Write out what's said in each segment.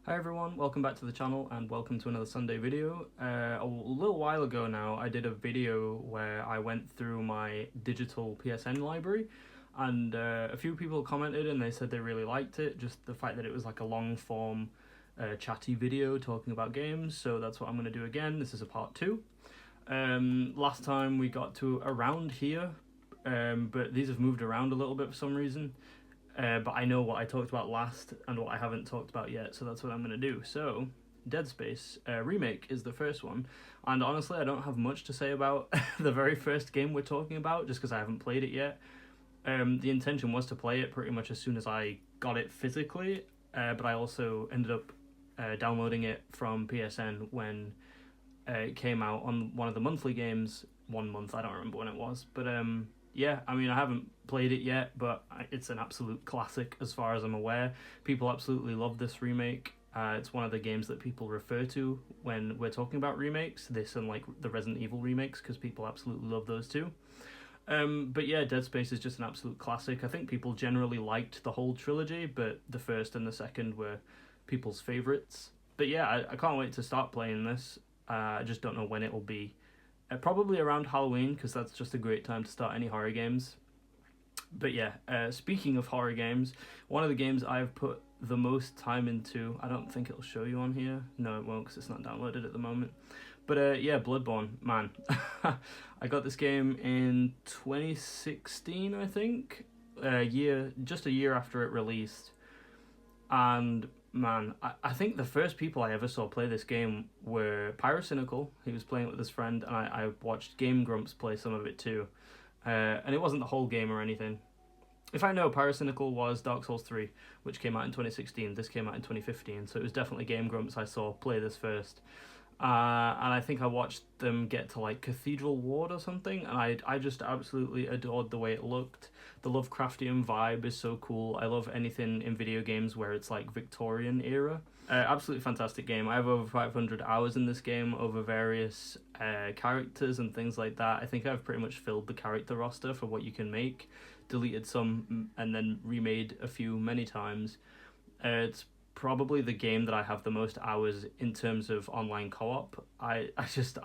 Hi everyone, welcome back to the channel and welcome to another Sunday video. A little while ago now I did a video where I went through my digital PSN library and a few people commented and they said they really liked it, just the fact that it was like a long form chatty video talking about games, so that's what I'm going to do again. This is a part 2. Last time we got to around here, but these have moved around a little bit for some reason. But I know what I talked about last and what I haven't talked about yet, so that's what I'm going to do. So, Dead Space Remake is the first one, and honestly I don't have much to say about the very first game we're talking about, just because I haven't played it yet. The intention was to play it pretty much as soon as I got it physically, but I also ended up downloading it from PSN when it came out on one of the monthly games, 1 month, I don't remember when it was, but yeah, I mean, I haven't played it yet, but it's an absolute classic as far as I'm aware. People absolutely love this remake. It's one of the games that people refer to when we're talking about remakes, this and like the Resident Evil remakes, because people absolutely love those too. But yeah, Dead Space is just an absolute classic. I think people generally liked the whole trilogy, but the first and the second were people's favourites. But yeah, I can't wait to start playing this. I just don't know when it will be. Probably around Halloween, because that's just a great time to start any horror games. But yeah, speaking of horror games, one of the games I've put the most time into, I don't think it'll show you on here. No, it won't, because it's not downloaded at the moment. But yeah, Bloodborne, man. I got this game in 2016, I think. Just a year after it released. And man, I think the first people I ever saw play this game were Pyrocynical. He was playing it with his friend, and I watched Game Grumps play some of it too. And it wasn't the whole game or anything. If I know, Pyrocynical was Dark Souls 3, which came out in 2016. This came out in 2015, so it was definitely Game Grumps I saw play this first. And I think I watched them get to like Cathedral Ward or something, and I just absolutely adored the way it looked. The Lovecraftian vibe is so cool. I love anything in video games where it's like Victorian era. Absolutely fantastic game. I have over 500 hours in this game over various characters and things like that. I think I've pretty much filled the character roster for what you can make. Deleted some and then remade a few many times. It's probably the game that I have the most hours in terms of online co-op. I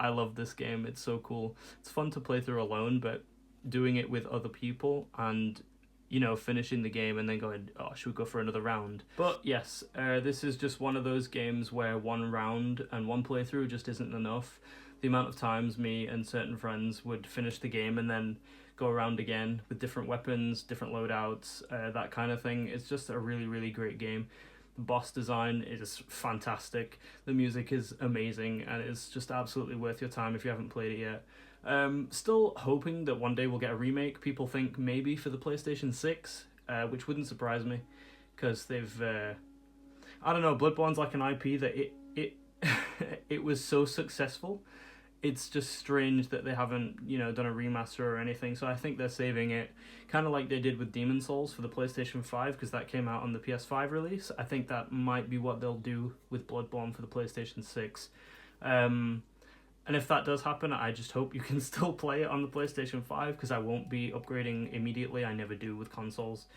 love this game. It's so cool. It's fun to play through alone, but doing it with other people and, you know, finishing the game and then going, oh, should we go for another round? But yes, this is just one of those games where one round and one playthrough just isn't enough. The amount of times me and certain friends would finish the game and then go around again with different weapons, different loadouts, that kind of thing. It's just a really, really great game. The boss design is fantastic. The music is amazing, and it's just absolutely worth your time if you haven't played it yet. Still hoping that one day we'll get a remake. People think maybe for the PlayStation 6, which wouldn't surprise me, because they've... I don't know, Bloodborne's like an IP that it was so successful. It's just strange that they haven't, you know, done a remaster or anything, so I think they're saving it, kind of like they did with Demon's Souls for the PlayStation 5, because that came out on the PS5 release. I think that might be what they'll do with Bloodborne for the PlayStation 6. And if that does happen, I just hope you can still play it on the PlayStation 5, because I won't be upgrading immediately. I never do with consoles.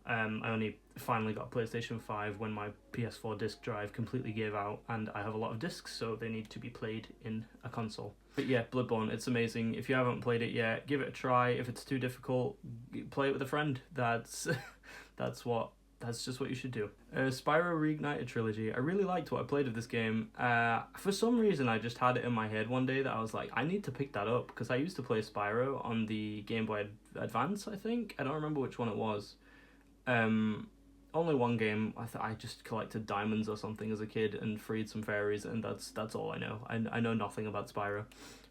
I only finally got PlayStation 5 when my PS4 disc drive completely gave out, and I have a lot of discs, so they need to be played in a console. But yeah, Bloodborne, it's amazing. If you haven't played it yet, give it a try. If it's too difficult, play it with a friend. That's just what you should do. Spyro Reignited Trilogy. I really liked what I played of this game. For some reason, I just had it in my head one day that I was like, I need to pick that up, because I used to play Spyro on the Game Boy Advance, I think. I don't remember which one it was. Only one game. I just collected diamonds or something as a kid and freed some fairies, and that's all I know. I know nothing about Spyro,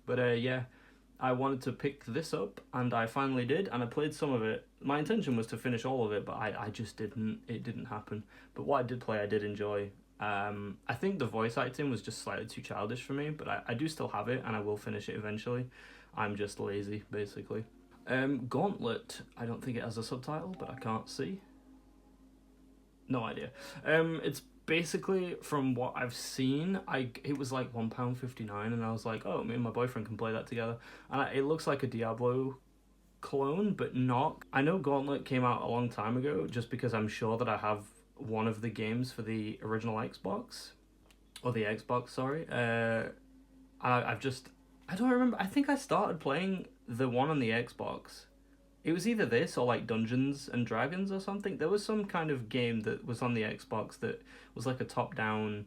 but yeah, I wanted to pick this up, and I finally did, and I played some of it. My intention was to finish all of it, but I just didn't. It didn't happen. But what I did play, I did enjoy. I think the voice acting was just slightly too childish for me, but I do still have it, and I will finish it eventually. I'm just lazy, basically. Gauntlet. I don't think it has a subtitle, but I can't see. No idea. It's basically, from what I've seen, it was like £1.59, and I was like, oh, me and my boyfriend can play that together. And it looks like a Diablo clone, but not. I know Gauntlet came out a long time ago, just because I'm sure that I have one of the games for the original Xbox, or the Xbox, sorry. I don't remember. I think I started playing the one on the Xbox. It was either this or like Dungeons and Dragons or something. There was some kind of game that was on the Xbox that was like a top-down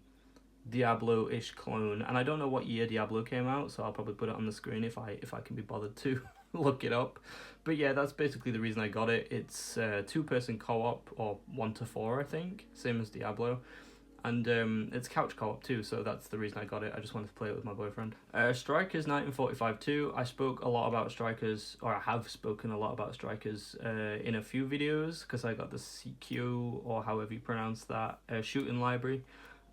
Diablo-ish clone, and I don't know what year Diablo came out, so I'll probably put it on the screen if I can be bothered to look it up. But yeah, that's basically the reason I got it. It's 2-person co-op, or 1 to 4, I think, same as Diablo. And it's couch co-op too, so that's the reason I got it. I just wanted to play it with my boyfriend. Strikers 1945 2. I spoke a lot about Strikers, or I have spoken a lot about Strikers in a few videos, because I got the CQ, or however you pronounce that, shooting library.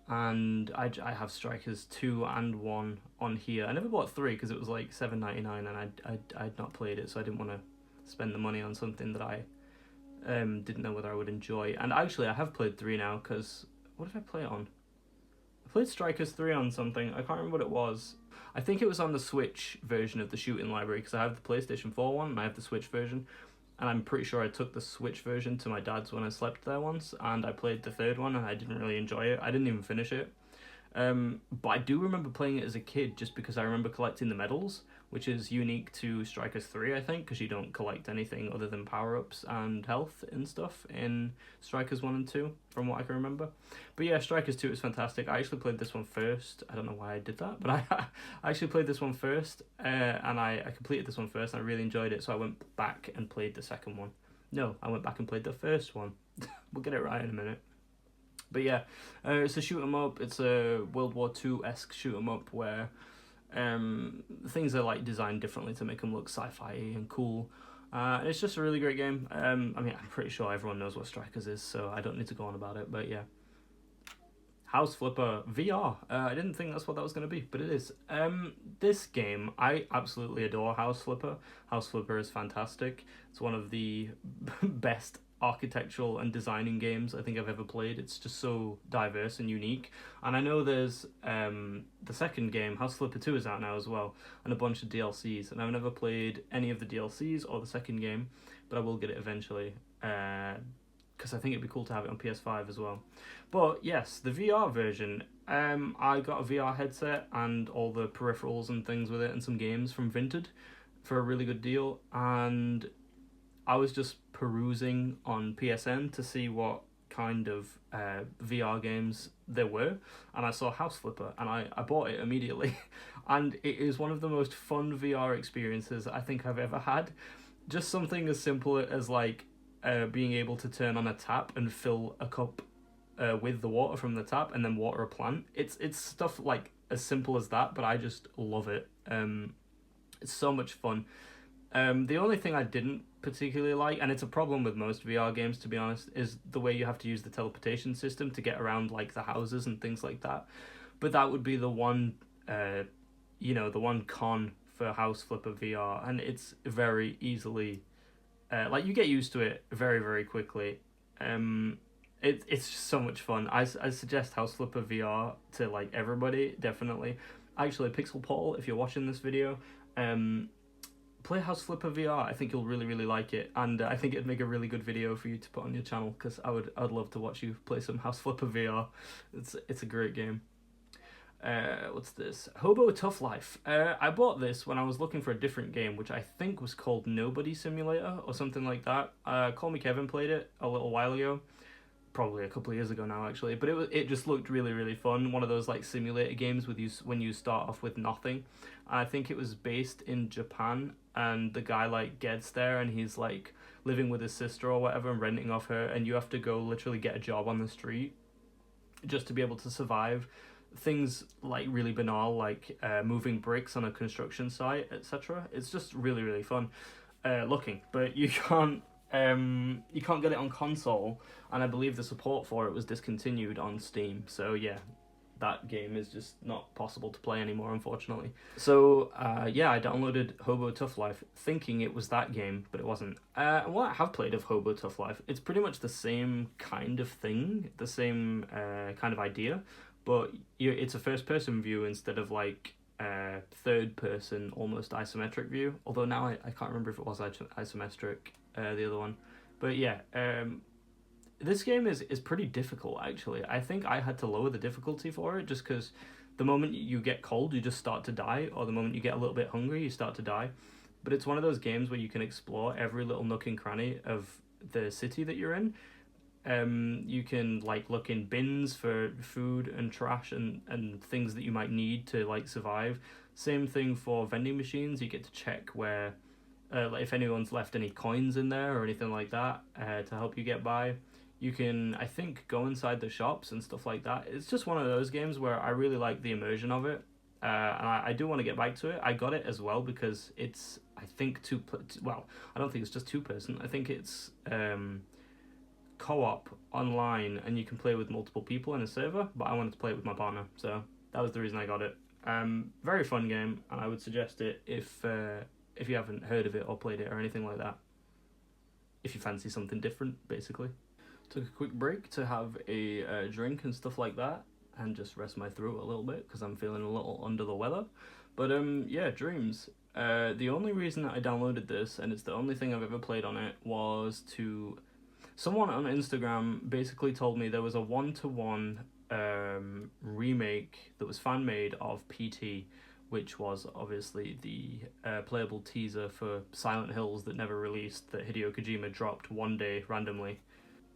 And I have Strikers 2 and 1 on here. I never bought 3 because it was like $7.99, and I'd not played it, so I didn't want to spend the money on something that I didn't know whether I would enjoy. And actually, I have played 3 now, because what did I play it on? I played Strikers 3 on something. I can't remember what it was. I think it was on the Switch version of the shooting library, because I have the PlayStation 4 one and I have the Switch version. And I'm pretty sure I took the Switch version to my dad's when I slept there once, and I played the 3rd one, and I didn't really enjoy it. I didn't even finish it. But I do remember playing it as a kid, just because I remember collecting the medals, which is unique to Strikers 3, I think, because you don't collect anything other than power-ups and health and stuff in Strikers 1 and 2, from what I can remember. But yeah, Strikers 2 is fantastic. I actually played this one first. I don't know why I did that, but I actually played this one first, and I completed this one first, and I really enjoyed it, so I went back and played the second one. No, I went back and played the first one. We'll get it right in a minute. But yeah, it's a shoot 'em up. It's a World War II-esque shoot 'em up where things are like designed differently to make them look sci-fi and cool. It's just a really great game. I mean, I'm pretty sure everyone knows what Strikers is, so I don't need to go on about it. But yeah, House Flipper VR. I didn't think that's what that was going to be, but it is. This game, I absolutely adore House Flipper. House Flipper is fantastic. It's one of the best architectural and designing games I think I've ever played. It's just so diverse and unique. And I know there's the second game, House Flipper 2, is out now as well, and a bunch of DLCs. And I've never played any of the DLCs or the second game, but I will get it eventually, because I think it'd be cool to have it on PS5 as well. But yes, the VR version, I got a VR headset and all the peripherals and things with it, and some games from Vinted for a really good deal, and I was just perusing on PSN to see what kind of VR games there were, and I saw House Flipper, and I bought it immediately. And it is one of the most fun VR experiences I think I've ever had. Just something as simple as like being able to turn on a tap and fill a cup with the water from the tap, and then water a plant. It's stuff like as simple as that, but I just love it. It's so much fun. The only thing I didn't particularly like, and it's a problem with most VR games to be honest, is the way you have to use the teleportation system to get around like the houses and things like that. But that would be the one, the one con for House Flipper VR, and it's very easily, like you get used to it very, very quickly. It's just so much fun. I suggest House Flipper VR to like everybody, definitely. Actually, Pixel Paul, if you're watching this video, play House Flipper VR. I think you'll really, really like it, and I think it'd make a really good video for you to put on your channel, because I'd love to watch you play some House Flipper VR. It's a great game. What's this? Hobo Tough Life. I bought this when I was looking for a different game, which I think was called Nobody Simulator or something like that. Call Me Kevin played it a little while ago, probably a couple of years ago now actually, but it just looked really, really fun. One of those like simulator games with you when you start off with nothing. I think it was based in Japan, and the guy like gets there and he's like living with his sister or whatever and renting off her, and you have to go literally get a job on the street just to be able to survive. Things like really banal, like moving bricks on a construction site, etc. It's just really, really fun looking, but you can't get it on console, and I believe the support for it was discontinued on Steam. So yeah, that game is just not possible to play anymore, unfortunately. So yeah, I downloaded Hobo Tough Life thinking it was that game, but it wasn't. What I have played of Hobo Tough Life, it's pretty much the same kind of thing, the same kind of idea, but it's a first-person view instead of like third-person, almost isometric view. Although now I can't remember if it was isometric, the other one. But yeah, This game is pretty difficult, actually. I think I had to lower the difficulty for it just because the moment you get cold, you just start to die, or the moment you get a little bit hungry, you start to die. But it's one of those games where you can explore every little nook and cranny of the city that you're in. You can like look in bins for food and trash and things that you might need to like survive. Same thing for vending machines. You get to check where, like if anyone's left any coins in there or anything like that, to help you get by. You can, I think, go inside the shops and stuff like that. It's just one of those games where I really like the immersion of it. And I do want to get back to it. I got it as well because it's, I think, well, I don't think it's just two person. I think it's co-op online and you can play with multiple people in a server, but I wanted to play it with my partner, so that was the reason I got it. Very fun game, and I would suggest it if you haven't heard of it or played it or anything like that. If you fancy something different, basically. Took a quick break to have a drink and stuff like that, and just rest my throat a little bit because I'm feeling a little under the weather. But yeah, Dreams. The only reason that I downloaded this, and it's the only thing I've ever played on it, was to... Someone on Instagram basically told me there was a 1-to-1 remake that was fan made of PT, which was obviously the playable teaser for Silent Hills that never released, that Hideo Kojima dropped one day randomly,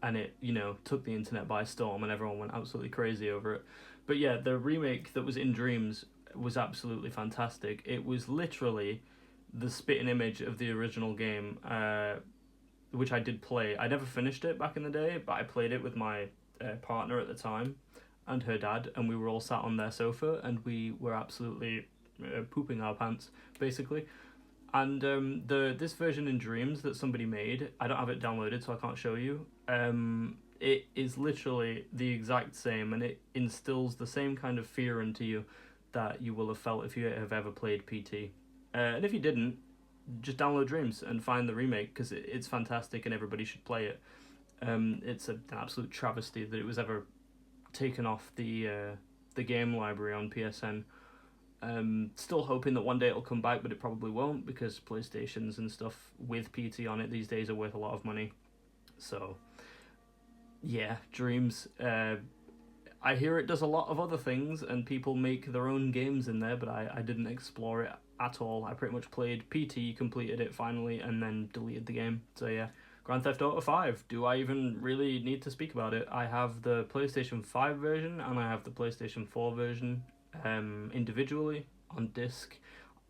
and it, you know, took the internet by storm and everyone went absolutely crazy over it. But yeah, the remake that was in Dreams was absolutely fantastic. It was literally the spitting image of the original game, which I did play. I never finished it back in the day, but I played it with my partner at the time and her dad, and we were all sat on their sofa and we were absolutely pooping our pants, basically. And this version in Dreams that somebody made, I don't have it downloaded, so I can't show you. It is literally the exact same, and it instills the same kind of fear into you that you will have felt if you have ever played PT. And if you didn't, just download Dreams and find the remake because it's fantastic and everybody should play it. It's an absolute travesty that it was ever taken off the game library on PSN. Still hoping that one day it'll come back, but it probably won't because PlayStations and stuff with PT on it these days are worth a lot of money. So yeah, Dreams. I hear it does a lot of other things and people make their own games in there, but I didn't explore it at all. I pretty much played PT, completed it finally, and then deleted the game. So yeah, Grand Theft Auto 5. Do I even really need to speak about it? I have the PlayStation 5 version and I have the PlayStation 4 version individually on disc.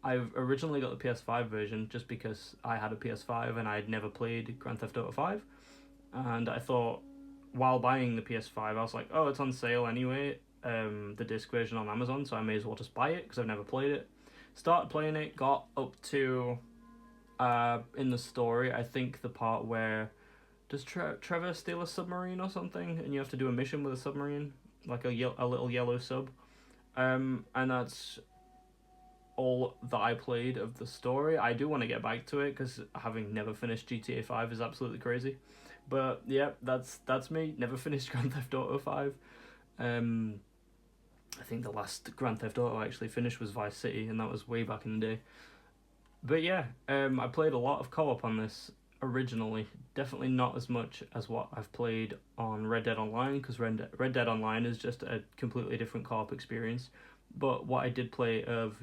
I've originally got the PS5 version just because I had a PS5 and I'd never played Grand Theft Auto 5. And I thought, while buying the PS5, I was like, oh, it's on sale anyway, the disc version on Amazon, so I may as well just buy it because I've never played it. Started playing it, got up to, in the story, I think the part where, does Trevor steal a submarine or something? And you have to do a mission with a submarine, like a little yellow sub. And that's all that I played of the story. I do want to get back to it because having never finished GTA 5 is absolutely crazy. But yeah, that's me. Never finished Grand Theft Auto 5. I think the last Grand Theft Auto I actually finished was Vice City, and that was way back in the day. But yeah, I played a lot of co-op on this originally. Definitely not as much as what I've played on Red Dead Online, because Red Dead Online is just a completely different co-op experience. But what I did play of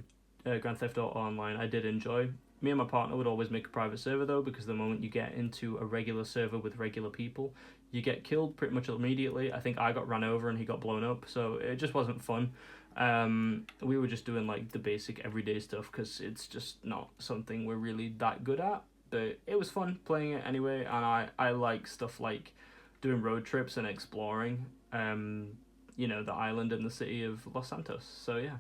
Grand Theft Auto Online, I did enjoy. Me and my partner would always make a private server though, because the moment you get into a regular server with regular people, you get killed pretty much immediately. I think I got run over and he got blown up, so it just wasn't fun. We were just doing like the basic everyday stuff because it's just not something we're really that good at. But it was fun playing it anyway, and I like stuff like doing road trips and exploring, you know, the island and the city of Los Santos. So yeah.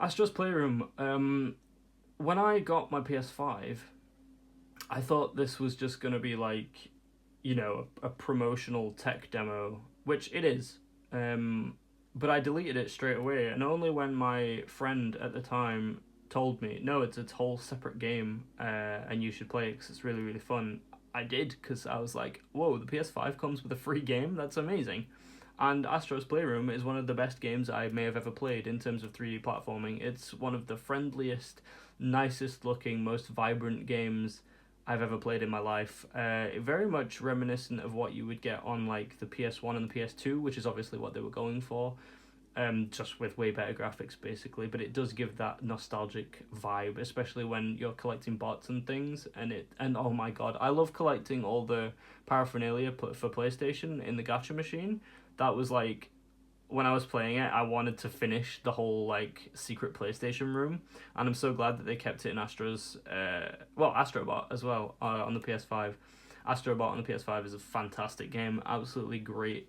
Astro's Playroom. When I got my PS5, I thought this was just going to be like, you know, a promotional tech demo, which it is. But I deleted it straight away, and only when my friend at the time told me, no, it's a whole separate game, and you should play it because it's really, really fun, I did, because I was like, whoa, the PS5 comes with a free game? That's amazing. And Astro's Playroom is one of the best games I may have ever played in terms of 3D platforming. It's one of the friendliest, nicest looking, most vibrant games I've ever played in my life. Very much reminiscent of what you would get on like the PS1 and the PS2, which is obviously what they were going for. Just with way better graphics basically, but it does give that nostalgic vibe, especially when you're collecting bots and things. And oh my god, I love collecting all the paraphernalia for PlayStation in the gacha machine. That was like, when I was playing it, I wanted to finish the whole like secret PlayStation room, and I'm so glad that they kept it in Astrobot as well on the PS5. Astrobot on the PS5 is a fantastic game, absolutely great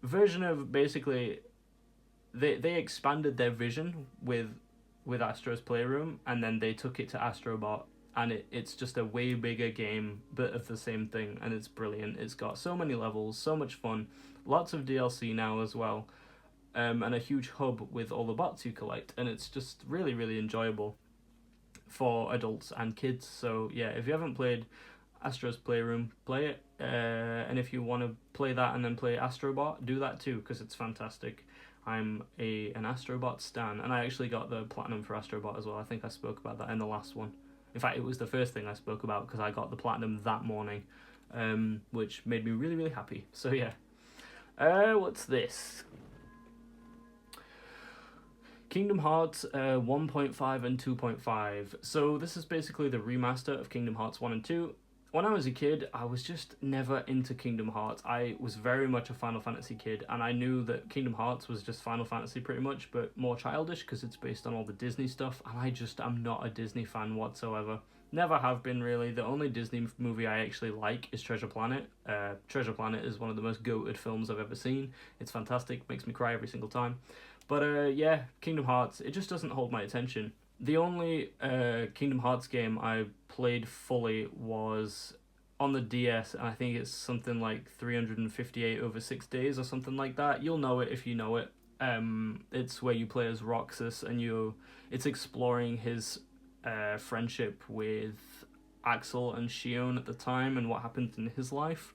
version of basically they expanded their vision with Astro's Playroom, and then they took it to Astrobot, and it's just a way bigger game but of the same thing, and it's brilliant. It's got so many levels, so much fun, lots of DLC now as well, and a huge hub with all the bots you collect, and it's just really, really enjoyable for adults and kids. So yeah, if you haven't played Astro's Playroom, play it, and if you want to play that and then play Astrobot, do that too, because it's fantastic. I'm an Astrobot stan, and I actually got the platinum for Astrobot as well. I think I spoke about that in the last one. In fact, it was the first thing I spoke about, because I got the platinum that morning, which made me really, really happy. So yeah. What's this? Kingdom Hearts 1.5 and 2.5. So this is basically the remaster of Kingdom Hearts 1 and 2. When I was a kid, I was just never into Kingdom Hearts. I was very much a Final Fantasy kid, and I knew that Kingdom Hearts was just Final Fantasy pretty much, but more childish because it's based on all the Disney stuff, and I'm not a Disney fan whatsoever. Never have been, really. The only Disney movie I actually like is Treasure Planet. Treasure Planet is one of the most goated films I've ever seen. It's fantastic, makes me cry every single time. But yeah, Kingdom Hearts, it just doesn't hold my attention. The only Kingdom Hearts game I played fully was on the DS, and I think it's something like 358 over 6 days or something like that. You'll know it if you know it. It's where you play as Roxas, and it's exploring his friendship with Axel and Shion at the time and what happened in his life.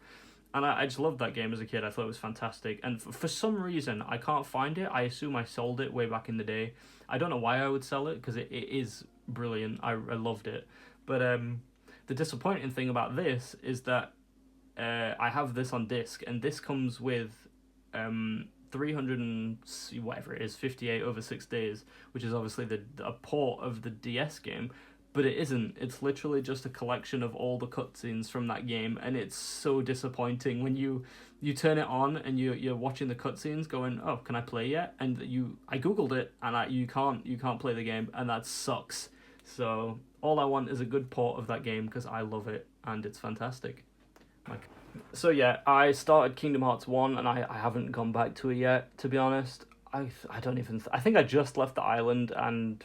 And I just loved that game as a kid. I thought it was fantastic. And for some reason, I can't find it. I assume I sold it way back in the day. I don't know why I would sell it, because it is brilliant. I loved it. But the disappointing thing about this is that I have this on disc, and this comes with 300 and whatever it is, 58 over 6 days, which is obviously a port of the DS game. But it isn't. It's literally just a collection of all the cutscenes from that game, and it's so disappointing when you turn it on and you're watching the cutscenes, going, "Oh, can I play yet?" And I googled it, and you can't play the game, and that sucks. So all I want is a good port of that game, because I love it and it's fantastic. So yeah, I started Kingdom Hearts 1, and I haven't gone back to it yet, to be honest. I think I just left the island and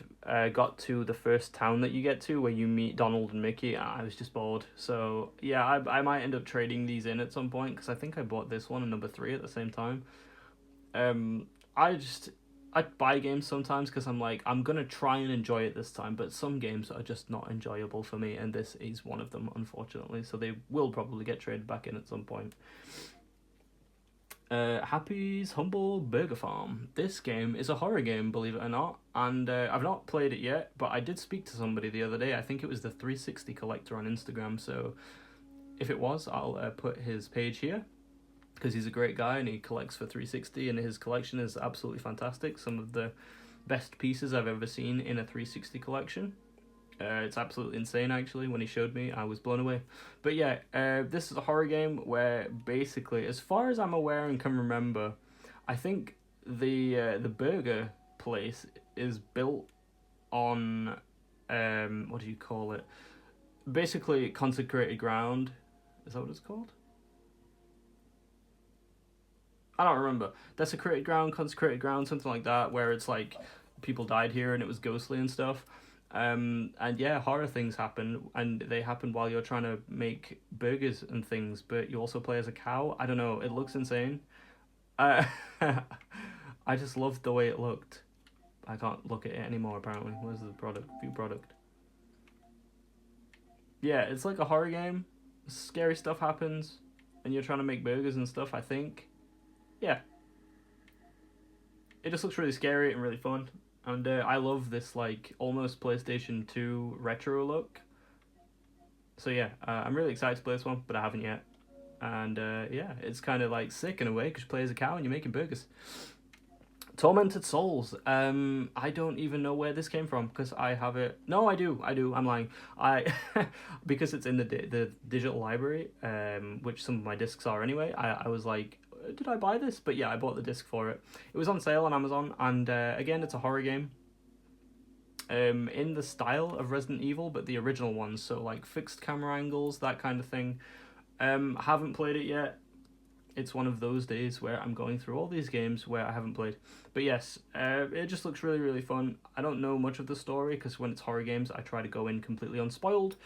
got to the first town that you get to, where you meet Donald and Mickey, and I was just bored. So yeah, I might end up trading these in at some point, because I think I bought this one and number 3 at the same time. I buy games sometimes because I'm like, I'm gonna try and enjoy it this time, but some games are just not enjoyable for me, and this is one of them, unfortunately. So they will probably get traded back in at some point. Happy's Humble Burger Farm. This game is a horror game, believe it or not, and I've not played it yet, but I did speak to somebody the other day. I think it was the 360 Collector on Instagram, so if it was, I'll put his page here, because he's a great guy and he collects for 360, and his collection is absolutely fantastic. Some of the best pieces I've ever seen in a 360 collection. It's absolutely insane, actually. When he showed me, I was blown away. But yeah, this is a horror game where basically, as far as I'm aware and can remember, I think the burger place is built on what do you call it? Basically, consecrated ground. Is that what it's called? I don't remember. Desecrated ground, consecrated ground, something like that, where it's like people died here and it was ghostly and stuff. And yeah, horror things happen, and they happen while you're trying to make burgers and things, but you also play as a cow. I don't know, it looks insane. I just loved the way it looked. I can't look at it anymore, apparently. Where's the product? View product. Yeah, it's like a horror game. Scary stuff happens, and you're trying to make burgers and stuff, I think. Yeah. It just looks really scary and really fun. And I love this, like, almost PlayStation 2 retro look. So yeah, I'm really excited to play this one, but I haven't yet. And yeah, it's kind of like sick in a way because you play as a cow and you're making burgers. Tormented Souls. I don't even know where this came from because I have it. No, I do. I'm lying. I because it's in the digital library, which some of my discs are anyway. I was like, did I buy this? But yeah, I bought the disc for it. It was on sale on Amazon, and again, it's a horror game. In the style of Resident Evil, but the original ones, so like fixed camera angles, that kind of thing. Haven't played it yet. It's one of those days where I'm going through all these games where I haven't played. But yes, it just looks really, really fun. I don't know much of the story because when it's horror games, I try to go in completely unspoiled.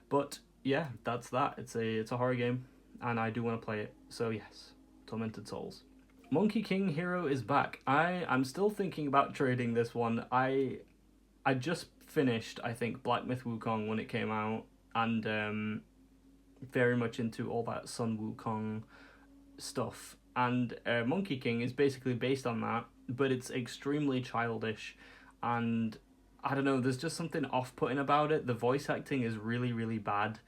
But yeah, that's that. It's a horror game, and I do want to play it. So yes, Tormented Souls. Monkey King Hero is back. I'm still thinking about trading this one. I just finished, I think, Black Myth Wukong when it came out, and very much into all that Sun Wukong stuff. And Monkey King is basically based on that, but it's extremely childish, and I don't know, there's just something off-putting about it. The voice acting is really, really bad.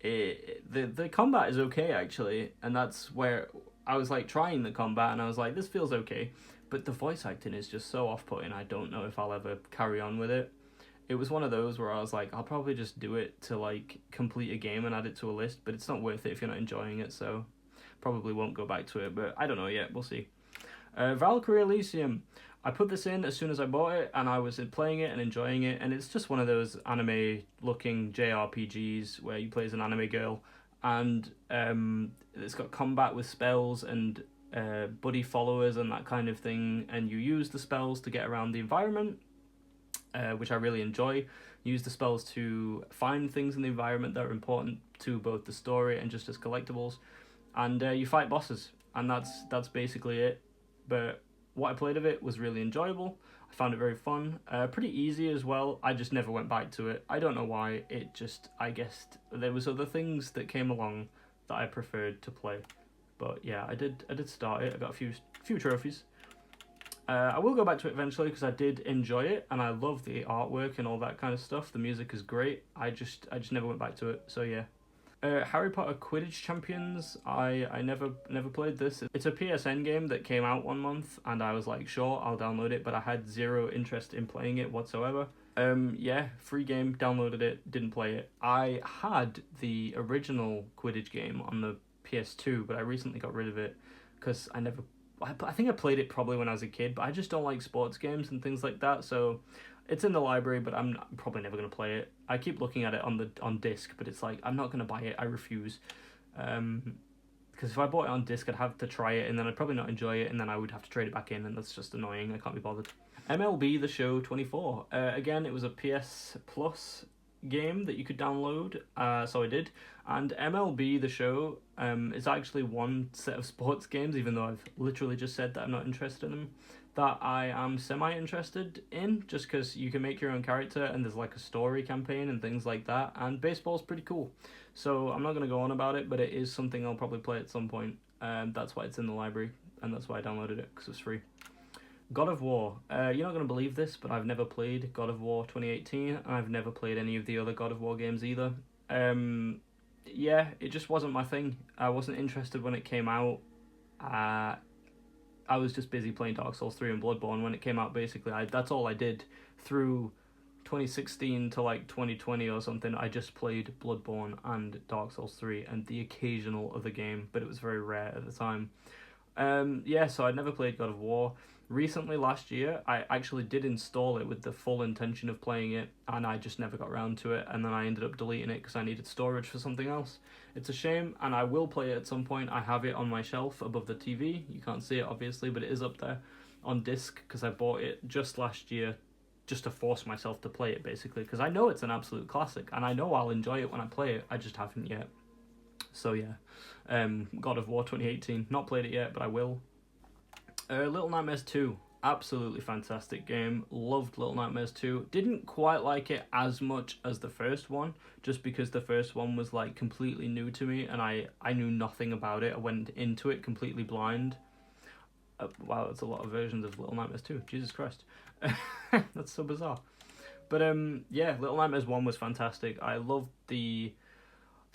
The combat is okay, actually, and that's where I was like trying the combat, and I was like, this feels okay, but the voice acting is just so off-putting. I don't know if I'll ever carry on with it. It was one of those where I was like, I'll probably just do it to like complete a game and add it to a list, but it's not worth it if you're not enjoying it, so probably won't go back to it, but I don't know yet, we'll see. Valkyrie Elysium. I put this in as soon as I bought it, and I was playing it and enjoying it, and it's just one of those anime-looking JRPGs where you play as an anime girl, and it's got combat with spells and buddy followers and that kind of thing, and you use the spells to get around the environment, which I really enjoy. Use the spells to find things in the environment that are important to both the story and just as collectibles. And you fight bosses, and that's basically it. But what I played of it was really enjoyable. I found it very fun, pretty easy as well. I just never went back to it. I don't know why. It just, I guess there was other things that came along that I preferred to play. But yeah, I did start it. I got a few trophies. I will go back to it eventually because I did enjoy it, and I love the artwork and all that kind of stuff. The music is great. I just never went back to it. So yeah. Harry Potter Quidditch Champions. I never played this. It's a PSN game that came out one month, and I was like, sure, I'll download it, but I had zero interest in playing it whatsoever. Yeah, free game, downloaded it, didn't play it. I had the original Quidditch game on the PS2, but I recently got rid of it because I think I played it probably when I was a kid, but I just don't like sports games and things like that, so it's in the library, but I'm probably never going to play it. I keep looking at it on disc, but it's like, I'm not going to buy it. I refuse. Because if I bought it on disc, I'd have to try it, and then I'd probably not enjoy it, and then I would have to trade it back in, and that's just annoying. I can't be bothered. MLB The Show 24. Again, it was a PS Plus game that you could download, so I did. And MLB The Show is actually one set of sports games, even though I've literally just said that I'm not interested in them, that I am semi-interested in, just because you can make your own character and there's like a story campaign and things like that, and baseball's pretty cool. So I'm not going to go on about it, but it is something I'll probably play at some point. That's why it's in the library, and that's why I downloaded it, because it's free. God of War. You're not going to believe this, but I've never played God of War 2018, and I've never played any of the other God of War games either. Yeah, it just wasn't my thing. I wasn't interested when it came out. I was just busy playing Dark Souls 3 and Bloodborne when it came out, basically. That's all I did through 2016 to like 2020 or something. I just played Bloodborne and Dark Souls 3 and the occasional other game, but it was very rare at the time. Yeah, so I'd never played God of War. Recently, last year, I actually did install it with the full intention of playing it, and I just never got around to it, and then I ended up deleting it because I needed storage for something else. It's a shame, and I will play it at some point. I have it on my shelf above the TV. You can't see it, obviously, but it is up there on disc because I bought it just last year just to force myself to play it, basically, because I know it's an absolute classic, and I know I'll enjoy it when I play it. I just haven't yet. So yeah, God of War 2018. Not played it yet, but I will. Little Nightmares 2. Absolutely fantastic game. Loved Little Nightmares 2. Didn't quite like it as much as the first one, just because the first one was like completely new to me, and I knew nothing about it. I went into it completely blind. Wow, that's a lot of versions of Little Nightmares 2. Jesus Christ. That's so bizarre. But yeah, Little Nightmares 1 was fantastic. I loved the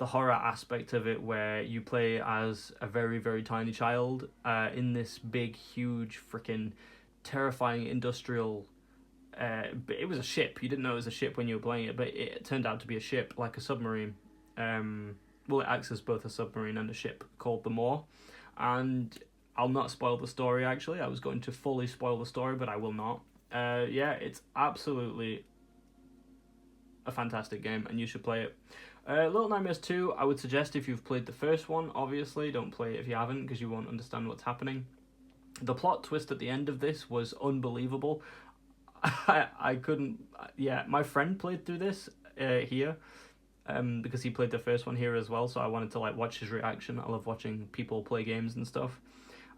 the horror aspect of it, where you play as a very, very tiny child in this big, huge, freaking terrifying industrial. It was a ship. You didn't know it was a ship when you were playing it, but it turned out to be a ship, like a submarine. Well, it acts as both a submarine and a ship, called the Moor. And I'll not spoil the story, actually. I was going to fully spoil the story, but I will not. Yeah, it's absolutely a fantastic game, and you should play it. Little Nightmares 2, I would suggest if you've played the first one, obviously. Don't play it if you haven't, because you won't understand what's happening. The plot twist at the end of this was unbelievable. I couldn't... Yeah, my friend played through this here, because he played the first one here as well, so I wanted to like watch his reaction. I love watching people play games and stuff.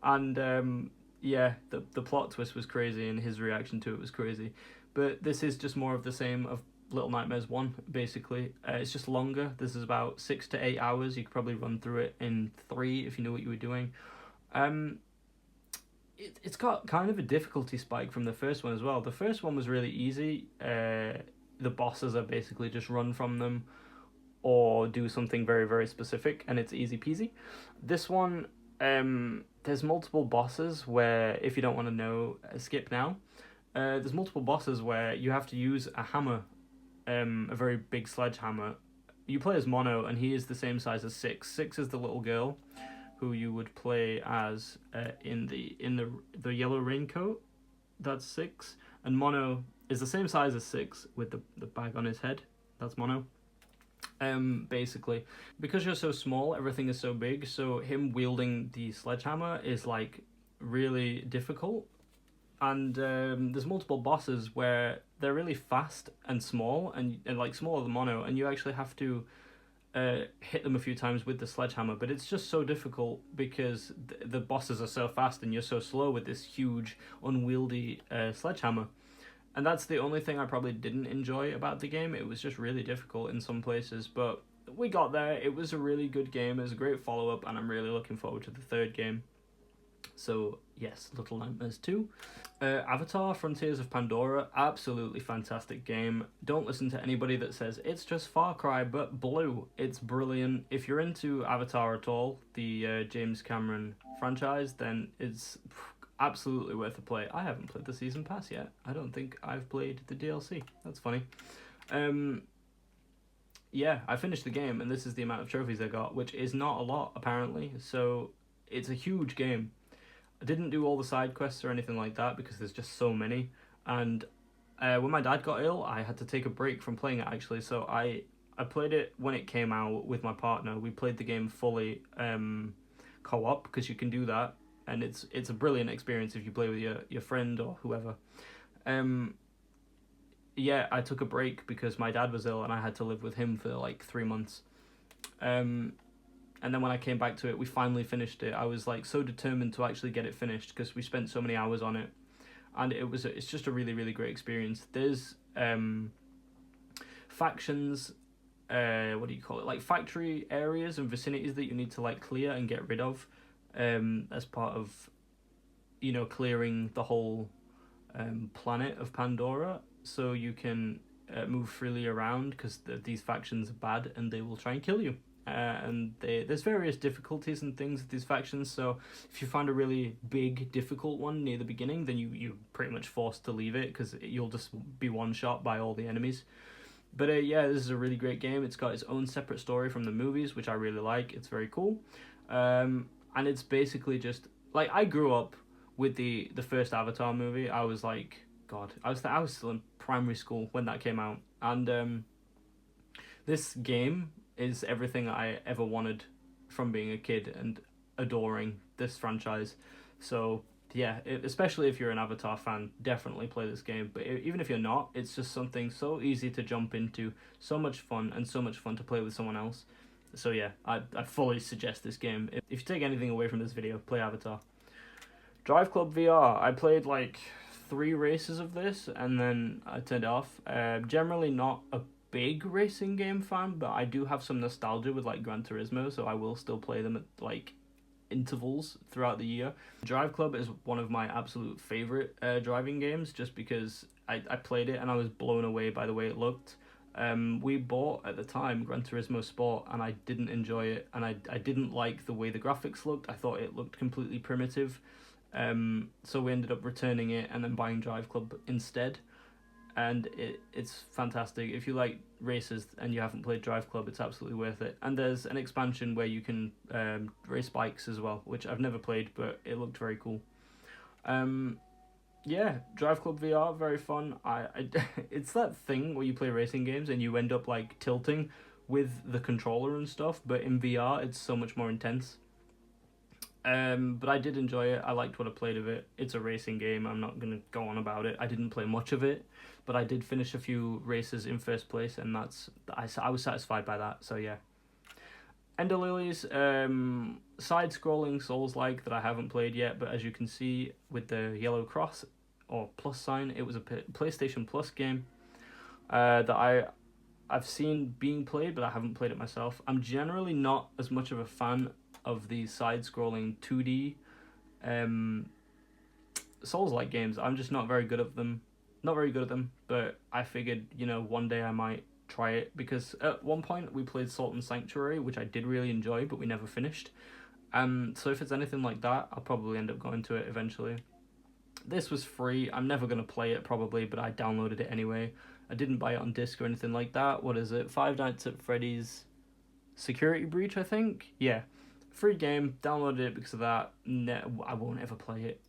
And yeah, the plot twist was crazy, and his reaction to it was crazy. But this is just more of the same of Little Nightmares 1, basically. It's just longer. This is about 6 to 8 hours. You could probably run through it in 3 if you knew what you were doing. It's got kind of a difficulty spike from the first one as well. The first one was really easy. The bosses are basically just run from them or do something very, very specific, and it's easy peasy. This one, there's multiple bosses where, if you don't want to know, skip now. There's multiple bosses where you have to use a hammer, a very big sledgehammer. You play as Mono, and he is the same size as Six. Six is the little girl who you would play as in the yellow raincoat. That's Six. And Mono is the same size as Six with the bag on his head. That's Mono. Basically, because you're so small, everything is so big, so him wielding the sledgehammer is like really difficult. And there's multiple bosses where they're really fast and small, and like smaller than Mono, and you actually have to hit them a few times with the sledgehammer. But it's just so difficult because the bosses are so fast and you're so slow with this huge unwieldy sledgehammer. And that's the only thing I probably didn't enjoy about the game. It was just really difficult in some places, but we got there. It was a really good game. It was a great follow-up, and I'm really looking forward to the third game. So, yes, Little Nightmares 2. Avatar, Frontiers of Pandora, absolutely fantastic game. Don't listen to anybody that says, it's just Far Cry, but blue. It's brilliant. If you're into Avatar at all, the James Cameron franchise, then it's absolutely worth a play. I haven't played the season pass yet. I don't think I've played the DLC. That's funny. Yeah, I finished the game, and this is the amount of trophies I got, which is not a lot, apparently. So, it's a huge game. I didn't do all the side quests or anything like that because there's just so many. And when my dad got ill, I had to take a break from playing it, actually. So I played it when it came out with my partner. We played the game fully co-op, because you can do that. And it's a brilliant experience if you play with your friend or whoever. Yeah, I took a break because my dad was ill and I had to live with him for like 3 months. And then when I came back to it, we finally finished it. I was like so determined to actually get it finished because we spent so many hours on it. And it's just a really, really great experience. There's factions, what do you call it? Like factory areas and vicinities that you need to like clear and get rid of as part of, clearing the whole planet of Pandora, so you can move freely around, because these factions are bad and they will try and kill you. And there's various difficulties and things with these factions, so if you find a really big, difficult one near the beginning, then you're pretty much forced to leave it, because you'll just be one-shot by all the enemies. But yeah, this is a really great game. It's got its own separate story from the movies, which I really like. It's very cool. And it's basically just, like, I grew up with the first Avatar movie. I was like, God, I was still in primary school when that came out. And this game is everything I ever wanted from being a kid and adoring this franchise. So yeah, especially if you're an Avatar fan, definitely play this game. But even if you're not, it's just something so easy to jump into, so much fun, and so much fun to play with someone else. So yeah, I fully suggest this game. If you take anything away from this video, play Avatar. Drive Club VR, I played like 3 races of this and then I turned it off. Generally not a big racing game fan, but I do have some nostalgia with like Gran Turismo, so I will still play them at like intervals throughout the year. Drive Club is one of my absolute favorite driving games, just because I played it and I was blown away by the way it looked. We bought at the time Gran Turismo Sport, and I didn't enjoy it, and I didn't like the way the graphics looked. I thought it looked completely primitive. So we ended up returning it and then buying Drive Club instead. And it's fantastic. If you like races and you haven't played Drive Club, it's absolutely worth it. And there's an expansion where you can race bikes as well, which I've never played, but it looked very cool. Yeah, Drive Club VR, very fun. It's that thing where you play racing games and you end up like tilting with the controller and stuff, but in VR it's so much more intense. But I did enjoy it. I liked what I played of it. It's a racing game. I'm not gonna go on about it. I didn't play much of it, but I did finish a few races in first place, and I was satisfied by that. So yeah. Ender Lilies, side-scrolling Souls-like that I haven't played yet, but as you can see with the yellow cross or plus sign, it was a PlayStation Plus game that I've seen being played, but I haven't played it myself. I'm generally not as much of a fan of these side-scrolling 2D Souls-like games. I'm just not very good at them. But I figured, one day I might try it, because at one point we played Salt and Sanctuary, which I did really enjoy, but we never finished. So if it's anything like that, I'll probably end up going to it eventually. This was free. I'm never going to play it probably, but I downloaded it anyway. I didn't buy it on disc or anything like that. What is it? Five Nights at Freddy's Security Breach, I think? Yeah. Free game. Downloaded it because of that. I won't ever play it.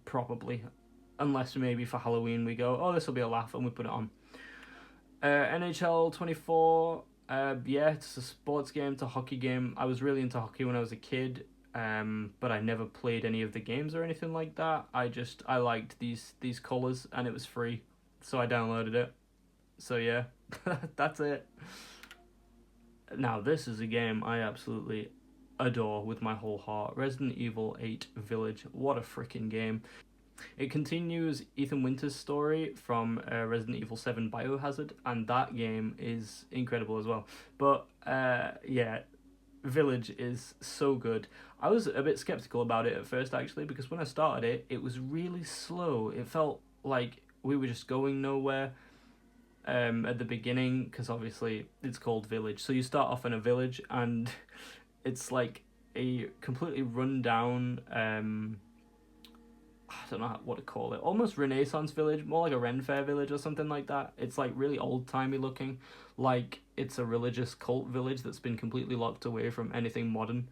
Probably. Unless maybe for Halloween we go, oh, this will be a laugh, and we put it on. NHL 24, yeah, it's a sports game, it's a hockey game. I was really into hockey when I was a kid, but I never played any of the games or anything like that. I liked these colours, and it was free, so I downloaded it. So yeah, that's it. Now this is a game I absolutely adore with my whole heart. Resident Evil 8 Village, what a freaking game. It continues Ethan Winters' story from Resident Evil 7 Biohazard, and that game is incredible as well. But yeah, Village is so good. I was a bit skeptical about it at first, actually, because when I started it, it was really slow. It felt like we were just going nowhere at the beginning, because obviously it's called Village. So you start off in a village, and it's like a completely run down... I don't know what to call it, almost Renaissance village, more like a Ren Fair village or something like that. It's like really old-timey looking, like it's a religious cult village that's been completely locked away from anything modern.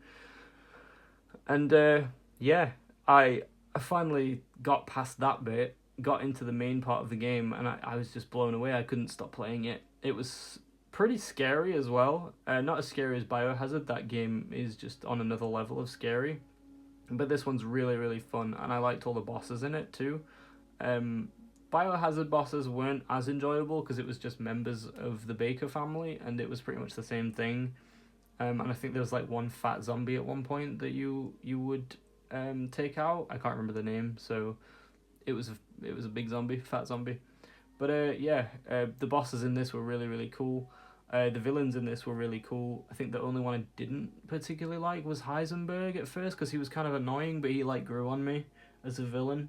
And yeah, I finally got past that bit, got into the main part of the game, and I was just blown away. I couldn't stop playing it. It was pretty scary as well. Not as scary as Biohazard. That game is just on another level of scary. But this one's really, really fun, and I liked all the bosses in it too. Biohazard bosses weren't as enjoyable because it was just members of the Baker family, and it was pretty much the same thing. And I think there was like one fat zombie at one point that you would take out. I can't remember the name, so it was a big zombie, fat zombie. But yeah, the bosses in this were really, really cool. The villains in this were really cool. I think the only one I didn't particularly like was Heisenberg at first, because he was kind of annoying, but he like grew on me as a villain.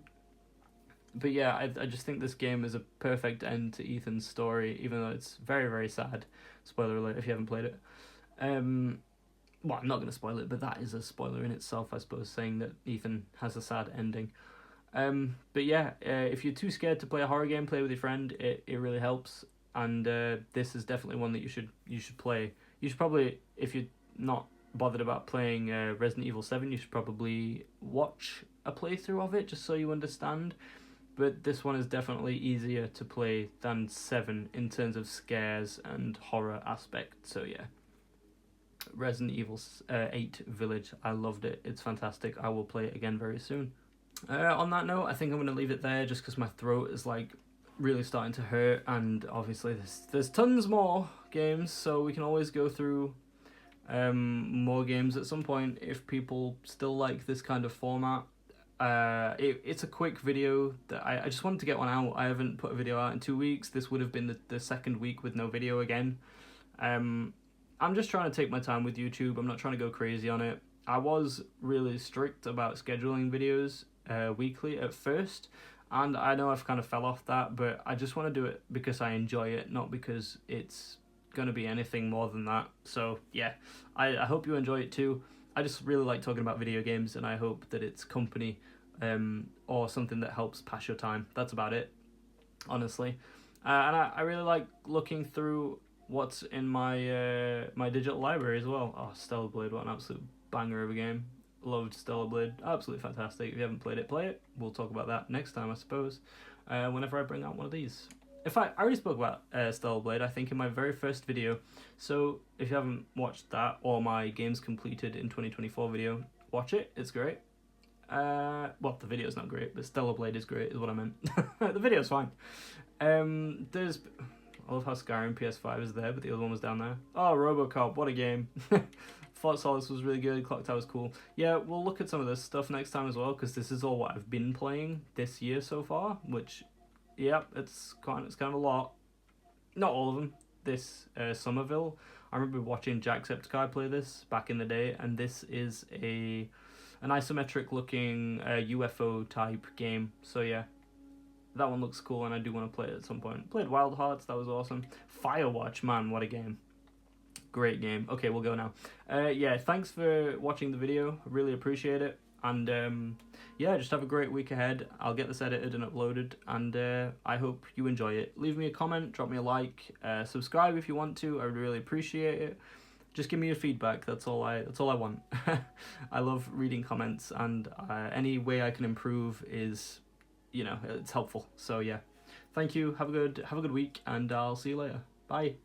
But yeah, I just think this game is a perfect end to Ethan's story, even though it's very, very sad. Spoiler alert if you haven't played it. Well, I'm not going to spoil it, but that is a spoiler in itself, I suppose, saying that Ethan has a sad ending. But yeah, if you're too scared to play a horror game, play with your friend. It really helps. And this is definitely one that you should play. You should probably, if you're not bothered about playing Resident Evil 7, you should probably watch a playthrough of it just so you understand. But this one is definitely easier to play than 7 in terms of scares and horror aspect. So yeah, Resident Evil 8 Village, I loved it. It's fantastic. I will play it again very soon. On that note, I think I'm going to leave it there just because my throat is like really starting to hurt, and obviously there's tons more games, so we can always go through more games at some point if people still like this kind of format. It's a quick video that I just wanted to get one out. I haven't put a video out in 2 weeks. This would have been the second week with no video again. I'm just trying to take my time with YouTube. I'm not trying to go crazy on it. I was really strict about scheduling videos weekly at first, And I know I've kind of fell off that, but I just want to do it because I enjoy it, not because it's going to be anything more than that. So yeah, I hope you enjoy it too. I just really like talking about video games, and I hope that it's company or something that helps pass your time. That's about it, honestly. And I really like looking through what's in my my digital library as well. Oh, Stellar Blade, what an absolute banger of a game. Loved Stellar Blade, absolutely fantastic. If you haven't played it, play it. We'll talk about that next time, I suppose, whenever I bring out one of these. In fact, I already spoke about Stellar Blade, I think, in my very first video. So if you haven't watched that or my games completed in 2024 video, watch it. It's great. Well, the video's not great, but Stellar Blade is great, is what I meant. The video's fine. There's, I love how Skyrim PS5 is there, but the other one was down there. Oh, RoboCop, what a game. Fort Solis was really good, Clock Tower's cool. Yeah, we'll look at some of this stuff next time as well, because this is all what I've been playing this year so far, which, yep, it's kind of a lot. Not all of them. This Somerville, I remember watching Jacksepticeye play this back in the day, and this is an isometric looking UFO type game. So yeah, that one looks cool, and I do want to play it at some point. Played Wild Hearts, that was awesome. Firewatch, man, what a game. Great game. Okay, we'll go now. Yeah, thanks for watching the video. I really appreciate it. And yeah, just have a great week ahead. I'll get this edited and uploaded, and I hope you enjoy it. Leave me a comment, drop me a like, subscribe if you want to. I would really appreciate it. Just give me your feedback. That's all I want. I love reading comments, and any way I can improve is, you know, it's helpful. So yeah, thank you. Have a good week, and I'll see you later. Bye.